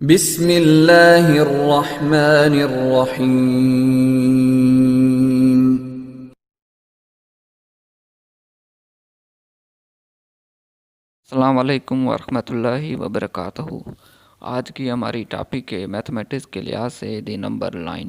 बिस्मिल्लाहिर्रहमानिर्रहीम। अस्सलाम वालेकुम वरहमतुल्लाहि वबरकातुहू। आज की हमारी टॉपिक है मैथमेटिक्स के लिहाज से the number line.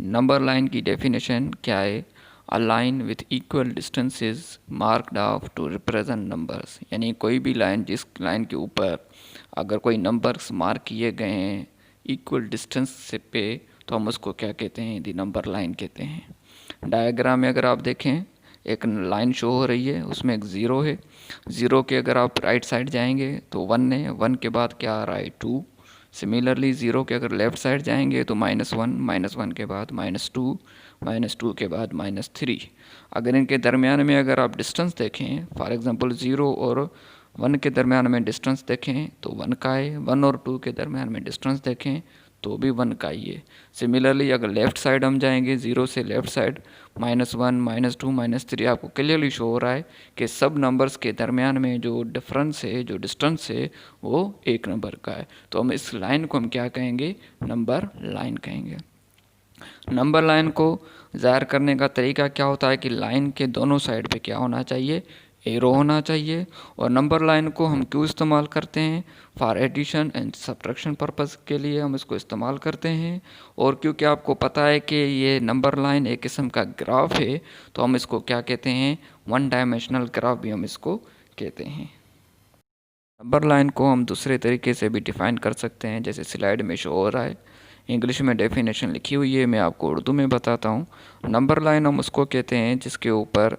Number line की डेफिनेशन क्या है? A line with equal distances marked off to represent numbers, यानी कोई भी लाइन जिस लाइन के ऊपर अगर कोई नंबर्स मार्क किए गए हैं इक्वल डिस्टेंस से पे, तो हम उसको क्या कहते हैं? दी नंबर लाइन कहते हैं। डायग्राम में अगर आप देखें एक लाइन शो हो रही है, उसमें एक ज़ीरो है। ज़ीरो के अगर आप राइट साइड जाएंगे तो वन है, वन के बाद क्या आ रहा है? टू। सिमिलरली ज़ीरो के अगर लेफ़्ट साइड जाएंगे तो -1, -1 के बाद -2, -2 के बाद -3। अगर इनके दरमियान में अगर आप डिस्टेंस देखें, फॉर एग्ज़ाम्पल ज़ीरो और वन के दरमियान में डिस्टेंस देखें तो वन का है, वन और टू के दरमियान में डिस्टेंस देखें तो भी वन का ही है। सिमिलरली अगर लेफ़्ट साइड हम जाएंगे, ज़ीरो से लेफ़्ट साइड -1, -2, -3, आपको क्लियरली शो हो रहा है कि सब नंबर्स के दरमियान में जो डिफरेंस है, जो डिस्टेंस है, वो एक नंबर का है। तो हम इस लाइन को हम क्या कहेंगे? नंबर लाइन कहेंगे। नंबर लाइन को ज़ाहिर करने का तरीका क्या होता है कि लाइन के दोनों साइड पे क्या होना चाहिए? एरो होना चाहिए। और नंबर लाइन को हम क्यों इस्तेमाल करते हैं? For addition and subtraction purpose के लिए हम इसको इस्तेमाल करते हैं। और क्योंकि आपको पता है कि ये नंबर लाइन एक किस्म का ग्राफ है, तो हम इसको क्या कहते हैं? वन डायमेंशनल ग्राफ भी हम इसको कहते हैं। नंबर लाइन को हम दूसरे तरीके से भी डिफ़ाइन कर सकते हैं, जैसे स्लाइड में शो हो रहा है। इंग्लिश में डेफिनेशन लिखी हुई है, मैं आपको उर्दू में बताता हूँ। नंबर लाइन हम उसको कहते हैं जिसके ऊपर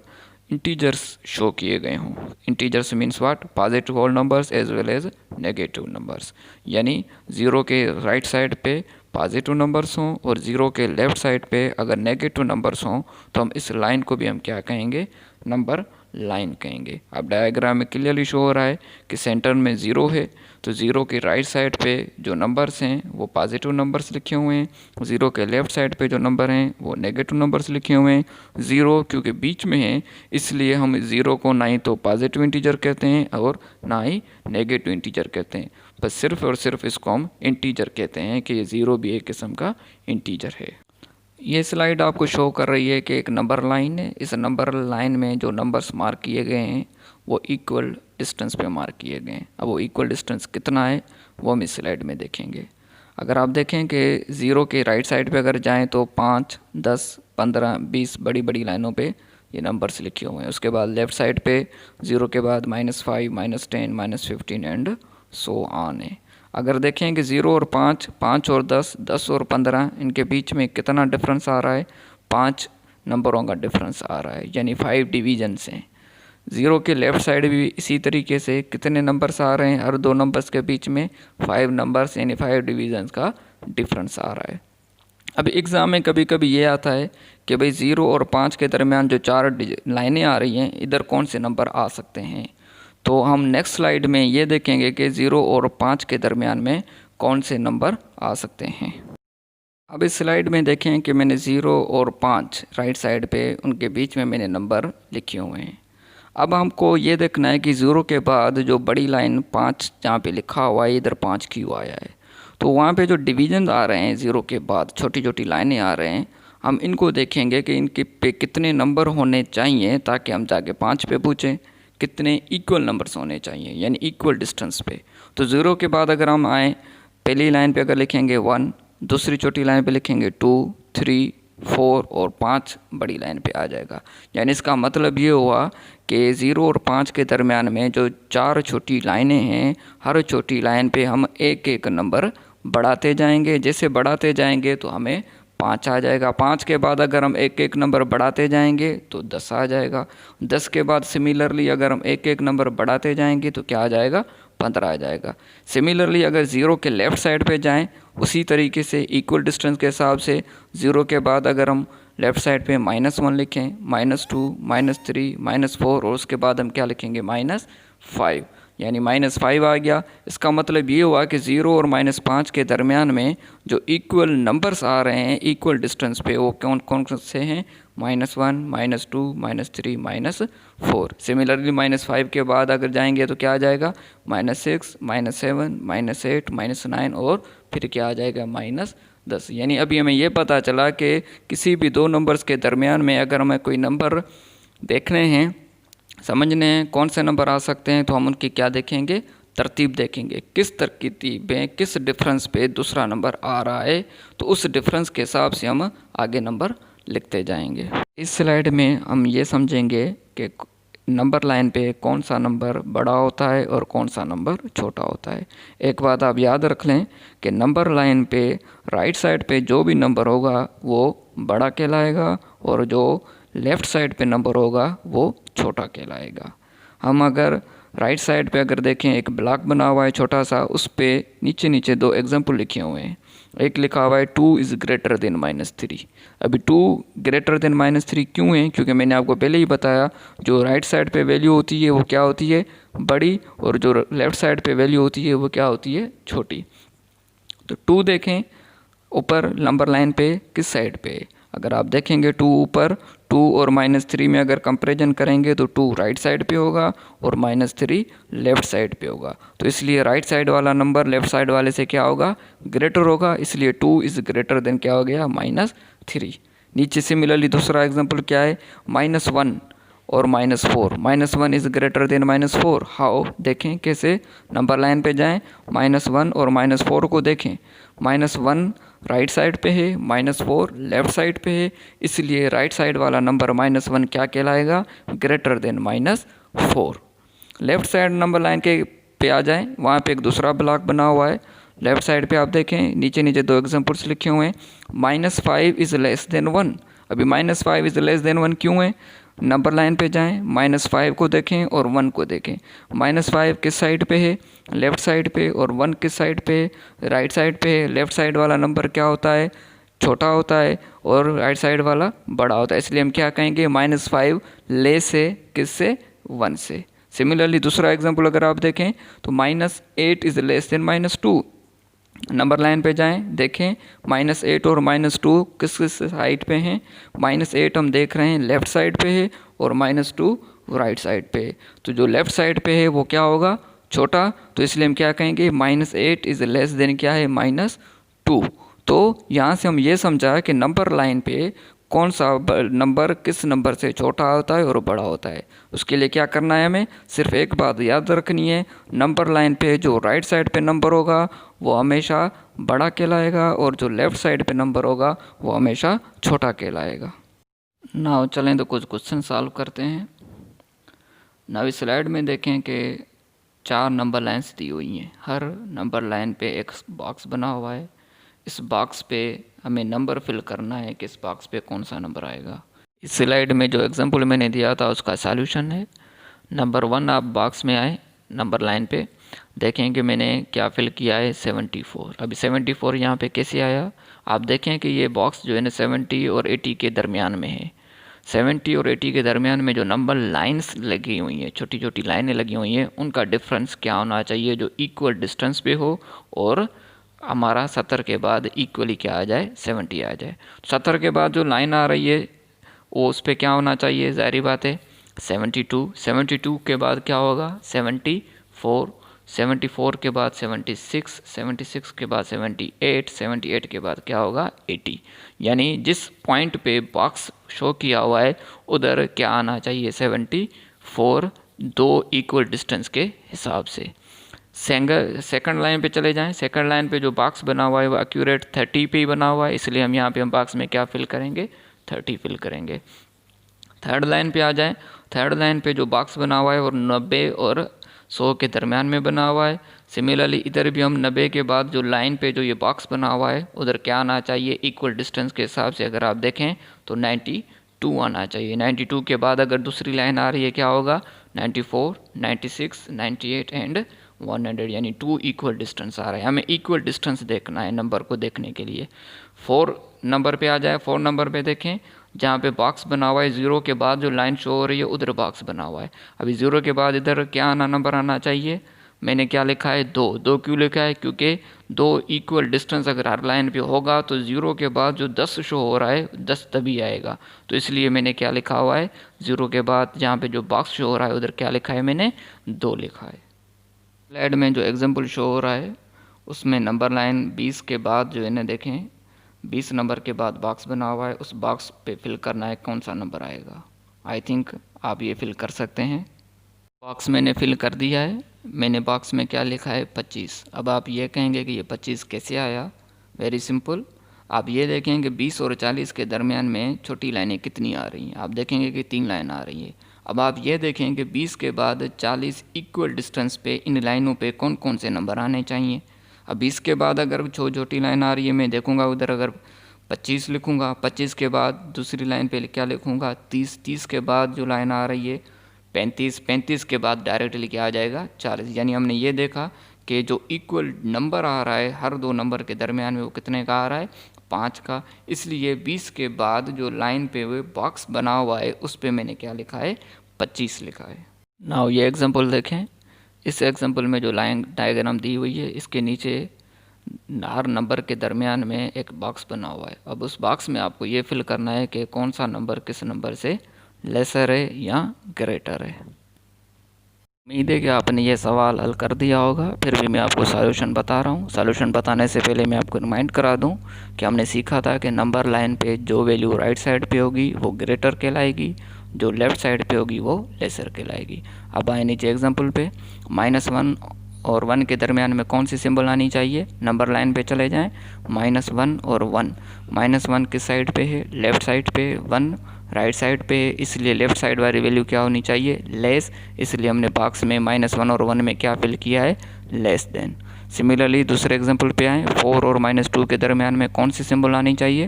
इंटीजर्स शो किए गए हों। Integers means what? Positive whole numbers as well as negative numbers, यानी ज़ीरो के राइट साइड पे पॉजिटिव नंबर्स हों और ज़ीरो के लेफ़्ट साइड पे अगर नेगेटिव नंबर्स हों, तो हम इस लाइन को भी हम क्या कहेंगे? नंबर लाइन कहेंगे। अब डायग्राम में क्लियरली शो हो रहा है कि सेंटर में ज़ीरो है, तो ज़ीरो के राइट साइड पे जो नंबर्स हैं वो पॉजिटिव नंबर्स लिखे हुए हैं। ज़ीरो के लेफ़्ट साइड पे जो नंबर हैं वो नेगेटिव नंबर्स लिखे हुए हैं। ज़ीरो क्योंकि बीच में है, इसलिए हम ज़ीरो को ना ही तो पॉजिटिव इंटीजर कहते हैं और ना ही नेगेटिव इंटीजर कहते हैं, बस सिर्फ और सिर्फ इसको हम इंटीजर कहते हैं कि ये ज़ीरो भी एक किस्म का इंटीजर है। ये स्लाइड आपको शो कर रही है कि एक नंबर लाइन है। इस नंबर लाइन में जो नंबर्स मार्क किए गए हैं वो इक्वल डिस्टेंस पे मार्क किए गए हैं। अब वो इक्वल डिस्टेंस कितना है वो हम इस स्लाइड में देखेंगे। अगर आप देखें कि ज़ीरो के राइट साइड पे अगर जाएं तो 5, 10, 15, 20 बड़ी बड़ी लाइनों पे ये नंबर्स लिखे हुए हैं। उसके बाद लेफ़्ट साइड पे ज़ीरो के बाद -5, -10, -15 एंड सो ऑन है। अगर देखें कि 0 और 5, 5 और 10, 10 और 15, इनके बीच में कितना डिफरेंस आ रहा है? 5 नंबरों का डिफरेंस आ रहा है, यानी 5 डिवीजन्स हैं। ज़ीरो के लेफ़्ट साइड भी इसी तरीके से कितने नंबर्स आ रहे हैं? हर दो नंबर्स के बीच में 5 नंबर्स यानी 5 डिवीजन्स का डिफरेंस आ रहा है। अब एग्ज़ाम में कभी कभी ये आता है कि भाई 0 और 5 के दरमियान जो 4 लाइनें आ रही हैं, इधर कौन से नंबर आ सकते हैं? तो हम नेक्स्ट स्लाइड में ये देखेंगे कि 0 और 5 के दरमियान में कौन से नंबर आ सकते हैं। अब इस स्लाइड में देखें कि मैंने 0 और 5 राइट साइड पे उनके बीच में मैंने नंबर लिखे हुए हैं। अब हमको ये देखना है कि 0 के बाद जो बड़ी लाइन 5 जहाँ पे लिखा हुआ है, इधर 5 क्यों आया है? तो वहाँ पे जो डिवीजन आ रहे हैं 0 के बाद, छोटी छोटी लाइनें आ रहे हैं, हम इनको देखेंगे कि इनके पे कितने नंबर होने चाहिए ताकि हम जाके 5 पे पूछें कितने इक्वल नंबर्स होने चाहिए, यानी इक्वल डिस्टेंस पे। तो 0 के बाद अगर हम आएँ, पहली लाइन पे अगर लिखेंगे 1, दूसरी छोटी लाइन पे लिखेंगे 2, 3, 4 और 5 बड़ी लाइन पे आ जाएगा। यानी इसका मतलब ये हुआ कि 0 और 5 के दरमियान में जो 4 छोटी लाइनें हैं, हर छोटी लाइन पे हम एक एक नंबर बढ़ाते जाएंगे। जैसे बढ़ाते जाएंगे तो हमें 5 आ जाएगा। 5 के बाद अगर हम एक एक नंबर बढ़ाते जाएंगे तो 10 आ जाएगा। 10 के बाद सिमिलरली अगर हम एक एक नंबर बढ़ाते जाएंगे तो क्या आ जाएगा? 15 आ जाएगा। सिमिलरली अगर 0 के लेफ़्ट साइड पे जाएं, उसी तरीके से इक्वल डिस्टेंस के हिसाब से 0 के बाद अगर हम लेफ़्ट साइड पे -1 लिखें, -2, -3, -4 और उसके बाद हम क्या लिखेंगे? -5। यानी -5 आ गया। इसका मतलब ये हुआ कि 0 और -5 के दरमियान में जो इक्वल नंबर्स आ रहे हैं इक्वल डिस्टेंस पे, वो कौन कौन से हैं? -1, -2, -3, -4। सिमिलरली -5 के बाद अगर जाएंगे तो क्या आ जाएगा? -6, -7, -8, -9 और फिर क्या आ जाएगा? -10। यानी अभी हमें ये पता चला कि किसी भी दो नंबर्स के दरमियान में अगर हमें कोई नंबर देखने हैं, समझने हैं कौन से नंबर आ सकते हैं, तो हम उनकी क्या देखेंगे? तरतीब देखेंगे। किस तरतीब में किस डिफरेंस पे दूसरा नंबर आ रहा है, तो उस डिफरेंस के हिसाब से हम आगे नंबर लिखते जाएंगे। इस स्लाइड में हम ये समझेंगे कि नंबर लाइन पे कौन सा नंबर बड़ा होता है और कौन सा नंबर छोटा होता है। एक बात आप याद रख लें कि नंबर लाइन पे राइट साइड पे जो भी नंबर होगा वो बड़ा कहलाएगा और जो लेफ़्ट साइड पे नंबर होगा वो छोटा कहलाएगा। हम अगर राइट साइड पे अगर देखें, एक ब्लॉक बना हुआ है छोटा सा, उस पे नीचे नीचे दो एग्जाम्पल लिखे हुए हैं। एक लिखा हुआ है 2 इज़ ग्रेटर देन -3। अभी 2 ग्रेटर देन -3 क्यों है? क्योंकि मैंने आपको पहले ही बताया जो राइट साइड पे वैल्यू होती है वो क्या होती है? बड़ी, और जो लेफ़्ट साइड पे वैल्यू होती है वो क्या होती है? छोटी। तो 2 देखें ऊपर नंबर लाइन पे किस साइड पे? अगर आप देखेंगे 2 ऊपर, 2 और -3 में अगर कंपैरिजन करेंगे तो 2 राइट साइड पे होगा और -3 लेफ़्ट साइड पे होगा। तो इसलिए राइट साइड वाला नंबर लेफ़्ट साइड वाले से क्या होगा? ग्रेटर होगा। इसलिए 2 इज़ ग्रेटर देन क्या हो गया? -3। नीचे सिमिलरली दूसरा एग्जांपल क्या है? -1 और -4। -1 इज़ ग्रेटर देन -4। हाउ? देखें कैसे? नंबर लाइन पे जाएं, -1 और -4 को देखें। -1 राइट साइड पे है, -4 लेफ़्ट साइड पे है, इसलिए राइट साइड वाला नंबर -1 क्या कहलाएगा? Greater than -4। Left side number line के पे आ जाएं, वहाँ पे एक दूसरा ब्लॉक बना हुआ है। लेफ़्ट साइड पे आप देखें नीचे नीचे दो एग्जांपल्स लिखे हुए हैं। -5 इज़ लेस देन 1। अभी -5 इज़ लेस देन 1 क्यों है? नंबर लाइन पे जाएं, -5 को देखें और 1 को देखें। -5 किस साइड पे है? लेफ़्ट साइड पे। और 1 किस साइड पे है? राइट साइड पे है। लेफ़्ट साइड वाला नंबर क्या होता है? छोटा होता है और राइट साइड वाला बड़ा होता है। इसलिए हम क्या कहेंगे? -5 लेस है किससे? 1 से। सिमिलरली दूसरा एग्जांपल अगर आप देखें तो -8 is less than -2। Number line पे जाएं, देखें -8 और -2 किस किस साइड पे हैं? -8 हम देख रहे हैं लेफ़्ट साइड पे है और -2 राइट साइड पे है। तो जो लेफ़्ट साइड पे है वो क्या होगा? छोटा। तो इसलिए हम क्या कहेंगे? -8 इज़ लेस देन क्या है? -2। तो यहाँ से हम ये समझा कि नंबर लाइन पे कौन सा नंबर किस नंबर से छोटा होता है और बड़ा होता है। उसके लिए क्या करना है? हमें सिर्फ एक बात याद रखनी है, नंबर लाइन पे जो राइट साइड पे नंबर होगा वो हमेशा बड़ा कहलाएगा और जो लेफ़्ट साइड पे नंबर होगा वो हमेशा छोटा कहलाएगा। नाउ चलें तो कुछ क्वेश्चन सॉल्व करते हैं। नाउ इस स्लाइड में देखें कि 4 नंबर लाइन्स दी हुई हैं। हर नंबर लाइन पे एक बॉक्स बना हुआ है। इस बॉक्स पे हमें नंबर फिल करना है कि इस बॉक्स पे कौन सा नंबर आएगा। इस स्लाइड में जो एग्जांपल मैंने दिया था उसका सॉल्यूशन है। नंबर 1 आप बॉक्स में आए, नंबर लाइन पे देखें कि मैंने क्या फिल किया है? 74। अभी 74 यहाँ पे कैसे आया? आप देखें कि ये बॉक्स जो है ना 70 और 80 के दरमियान में है। 70 और 80 के दरमियान में जो नंबर लाइंस लगी हुई हैं, छोटी छोटी लाइनें लगी हुई हैं, उनका डिफरेंस क्या होना चाहिए? जो इक्वल डिस्टेंस पे हो और हमारा 70 के बाद इक्वली क्या आ जाए? 70 आ जाए। 70 के बाद जो लाइन आ रही है वो उस पर क्या होना चाहिए? ज़ाहिर बात है 72। 72 के बाद क्या होगा? 74। 74 के बाद 76। 76 के बाद 78। 78 के बाद क्या होगा? 80। यानी जिस पॉइंट पे बॉक्स शो किया हुआ है उधर क्या आना चाहिए? 74, दो इक्वल डिस्टेंस के हिसाब से। सेकंड लाइन पे चले जाएं। सेकंड लाइन पे जो बॉक्स बना हुआ है वो एक्यूरेट 30 पे ही बना हुआ है, इसलिए हम यहाँ पे हम बॉक्स में क्या फिल करेंगे? 30 फिल करेंगे। थर्ड लाइन पे आ जाएं। थर्ड लाइन पे जो बॉक्स बना हुआ है और 90 और 100 के दरमियान में बना हुआ है। सिमिलरली इधर भी हम 90 के बाद जो लाइन पे जो ये बॉक्स बना हुआ है उधर क्या आना चाहिए? इक्वल डिस्टेंस के हिसाब से अगर आप देखें तो 92 आना चाहिए। 92 के बाद अगर दूसरी लाइन आ रही है क्या होगा? 94, 96, 98 एंड 100, यानी 2 इक्वल डिस्टेंस आ रहा है। हमें इक्वल डिस्टेंस देखना है नंबर को देखने के लिए। 4 नंबर पे आ जाए। 4 नंबर पे देखें जहाँ पे बॉक्स बना हुआ है ज़ीरो के बाद जो लाइन शो हो रही है उधर बॉक्स बना हुआ है। अभी ज़ीरो के बाद इधर क्या आना, नंबर आना चाहिए। मैंने क्या लिखा है, दो। दो क्यों लिखा है, क्योंकि दो इक्वल डिस्टेंस अगर हर लाइन पे होगा तो ज़ीरो के बाद जो 10 शो हो रहा है 10 तभी आएगा। तो इसलिए मैंने क्या लिखा हुआ है, ज़ीरो के बाद जहाँ पे जो बॉक्स शो हो रहा है उधर क्या लिखा है, मैंने दो लिखा है। स्लाइड में जो एग्जांपल शो हो रहा है उसमें नंबर लाइन 20 के बाद जो है ना, देखें 20 नंबर के बाद बॉक्स बना हुआ है, उस बॉक्स पे फिल करना है कौन सा नंबर आएगा। आई थिंक आप ये फिल कर सकते हैं। बॉक्स मैंने फिल कर दिया है। मैंने बॉक्स में क्या लिखा है, 25। अब आप ये कहेंगे कि ये 25 कैसे आया। वेरी सिंपल, आप ये देखेंगे 20 और 40 के दरमियान में छोटी लाइनें कितनी आ रही हैं। आप देखेंगे कि 3 लाइन आ रही है। अब आप ये देखेंगे 20 के बाद 40 इक्वल डिस्टेंस पे इन लाइनों पे कौन कौन से नंबर आने चाहिए। अब 20 के बाद अगर छोटी लाइन आ रही है, मैं देखूंगा उधर अगर 25 लिखूंगा, 25 के बाद दूसरी लाइन पे क्या लिखूंगा, 30। 30 के बाद जो लाइन आ रही है 35। 35 के बाद डायरेक्टली क्या आ जाएगा, 40। यानी हमने ये देखा कि जो इक्वल नंबर आ रहा है हर दो नंबर के दरमियान में वो कितने का आ रहा है, 5 का। इसलिए 20 के बाद जो लाइन पे वो बॉक्स बना हुआ है उस पे मैंने क्या लिखा है, 25 लिखा है। नाउ ये एग्जांपल देखें। इस एग्जांपल में जो लाइन डायग्राम दी हुई है इसके नीचे हर नंबर के दरमियान में एक बॉक्स बना हुआ है। अब उस बॉक्स में आपको ये फिल करना है कि कौन सा नंबर किस नंबर से लेसर है या ग्रेटर है। उम्मीद है कि आपने ये सवाल हल कर दिया होगा। फिर भी मैं आपको सॉल्यूशन बता रहा हूँ। सॉल्यूशन बताने से पहले मैं आपको रिमाइंड करा दूँ कि हमने सीखा था कि नंबर लाइन पे जो वैल्यू राइट साइड पे होगी वो ग्रेटर कहलाएगी, जो लेफ़्ट साइड पे होगी वो लेसर कहलाएगी। अब आए नीचे एग्जांपल पे, -1 और 1 के दरमियान में कौन सी सिंबल आनी चाहिए। नंबर लाइन पे चले जाएं, -1 और 1। -1 किस साइड पे है, लेफ़्ट साइड पे। 1 राइट साइड पे है, इसलिए लेफ़्ट साइड वाली वैल्यू क्या होनी चाहिए, लेस। इसलिए हमने बॉक्स में -1 और 1 में क्या फिल किया है, लेस देन। सिमिलरली दूसरे एग्जांपल पे आएँ, 4 और -2 के दरमियान में कौन सी सिंबल आनी चाहिए।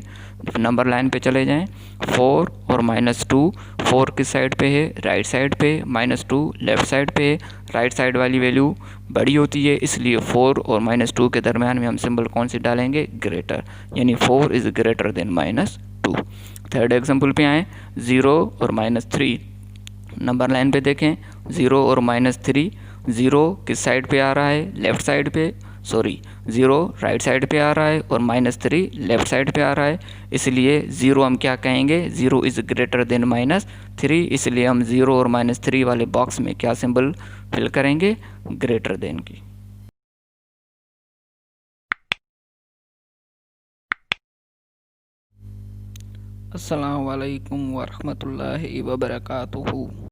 नंबर लाइन पे चले जाएं, 4 और -2। 4 किस साइड पे है, राइट साइड पे। -2 लेफ़्ट साइड पे है। राइट साइड वाली वैल्यू बड़ी होती है, इसलिए 4 और -2 के दरमियान में हम सिंबल कौन सी डालेंगे, ग्रेटर। यानी 4 is greater than -2। Third example पे आएँ, 0 और -3। नंबर लाइन पे देखें, 0 और -3। 0 किस साइड पे आ रहा है, लेफ़्ट साइड पे। 0 राइट साइड पे आ रहा है और -3 लेफ़्ट साइड पे आ रहा है। इसलिए 0 हम क्या कहेंगे, 0 इज़ ग्रेटर देन -3। इसलिए हम 0 और -3 वाले बॉक्स में क्या सिंबल फिल करेंगे, ग्रेटर देन की। अस्सलाम वालेकुम वरहमतुल्लाहि वबरकातुहू।